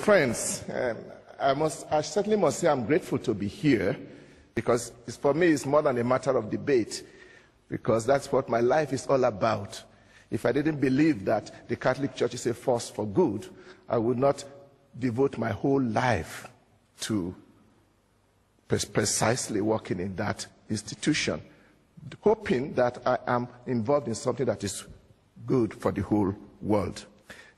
Friends, I certainly must say I'm grateful to be here, because for me it's more than a matter of debate, because that's what my life is all about. If I didn't believe that the Catholic Church is a force for good, I would not devote my whole life to precisely working in that institution, hoping that I am involved in something that is good for the whole world.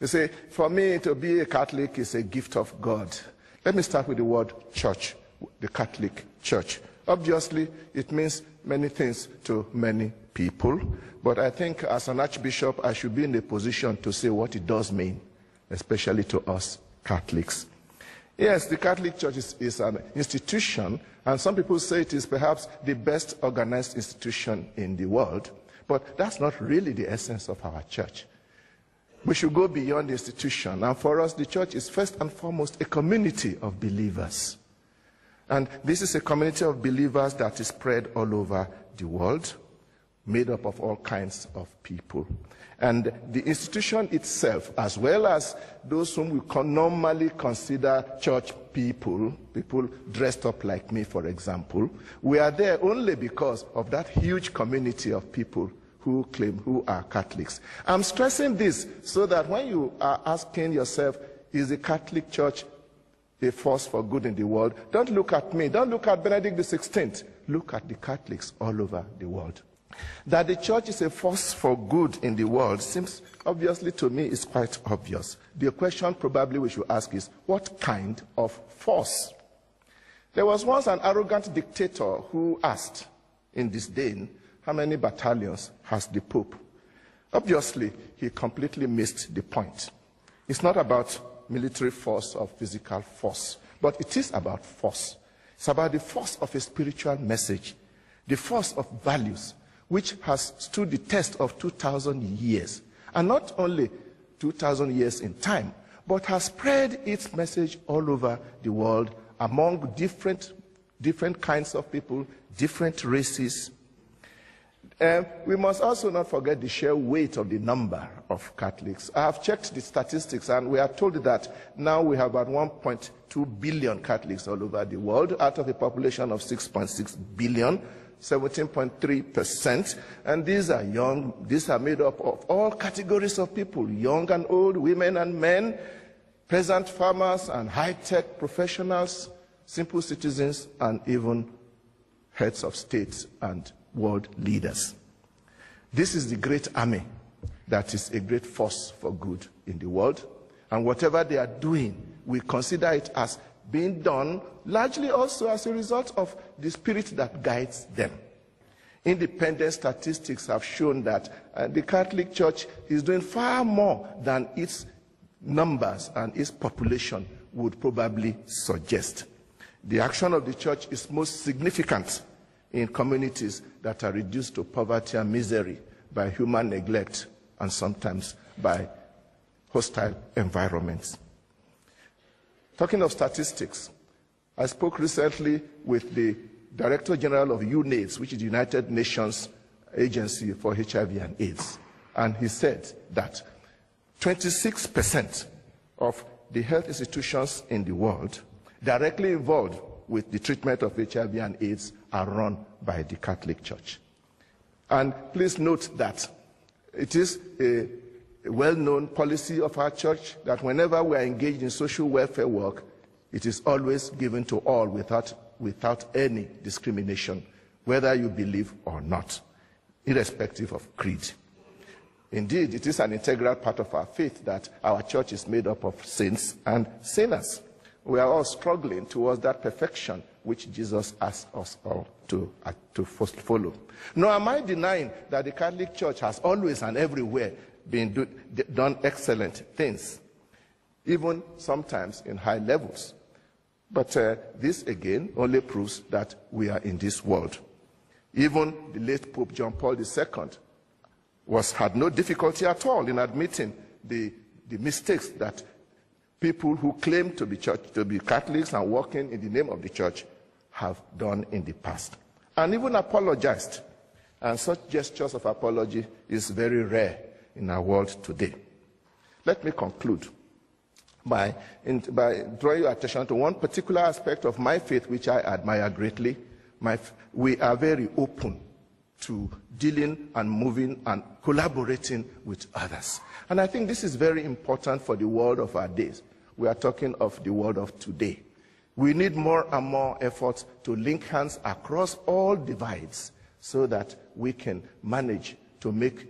You see, for me to be a Catholic is a gift of God. Let me start with the word church, the Catholic Church. Obviously, it means many things to many people, but I think as an archbishop, I should be in a position to say what it does mean, especially to us Catholics. Yes, the Catholic Church is an institution, and some people say it is perhaps the best organized institution in the world, but that's not really the essence of our church. We should go beyond the institution, and for us, the church is first and foremost a community of believers. And this is a community of believers that is spread all over the world, made up of all kinds of people. And the institution itself, as well as those whom we normally consider church people, people dressed up like me, for example, we are there only because of that huge community of people who are Catholics. I'm stressing this so that when you are asking yourself, is the Catholic Church a force for good in the world, don't look at me, don't look at Benedict XVI, look at the Catholics all over the world. That the church is a force for good in the world seems, obviously to me, is quite obvious. The question probably we should ask is, what kind of force? There was once an arrogant dictator who asked in disdain, how many battalions has the Pope? Obviously, he completely missed the point. It's not about military force or physical force, but it is about force. It's about the force of a spiritual message, the force of values, which has stood the test of 2,000 years. And not only 2,000 years in time, but has spread its message all over the world among different kinds of people, different races. We must also not forget the sheer weight of the number of Catholics. I have checked the statistics, and we are told that now we have about 1.2 billion Catholics all over the world, out of a population of 6.6 billion, 17.3%. And these are young, these are made up of all categories of people, young and old, women and men, peasant farmers and high-tech professionals, simple citizens, and even heads of states and world leaders. This is the great army that is a great force for good in the world, and whatever they are doing, we consider it as being done largely also as a result of the spirit that guides them. Independent statistics have shown that the Catholic Church is doing far more than its numbers and its population would probably suggest. The action of the church is most significant in communities that are reduced to poverty and misery by human neglect and sometimes by hostile environments. Talking of statistics, I spoke recently with the Director General of UNAIDS, which is the United Nations Agency for HIV and AIDS, and he said that 26% of the health institutions in the world directly involved with the treatment of HIV and AIDS are run by the Catholic Church. And please note that it is a well-known policy of our church that whenever we are engaged in social welfare work, it is always given to all without any discrimination, whether you believe or not, irrespective of creed. Indeed, it is an integral part of our faith that our church is made up of saints and sinners. We are all struggling towards that perfection which Jesus asked us all to first follow. Nor am I denying that the Catholic Church has always and everywhere done excellent things, even sometimes in high levels. But this again only proves that we are in this world. Even the late Pope John Paul II had no difficulty at all in admitting the mistakes that people who claim to be Catholics and working in the name of the church have done in the past, and even apologized. And such gestures of apology is very rare in our world today. Let me conclude by drawing your attention to one particular aspect of my faith, which I admire greatly. We are very open to dealing and moving and collaborating with others. And I think this is very important for the world of our days. We are talking of the world of today. We need more and more efforts to link hands across all divides so that we can manage to make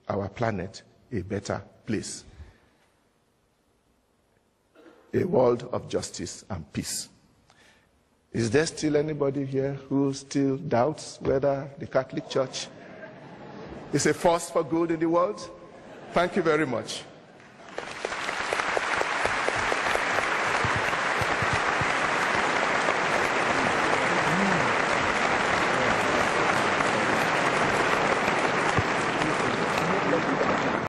our planet a better place. A world of justice and peace. Is there still anybody here who still doubts whether the Catholic Church is a force for good in the world? Thank you very much.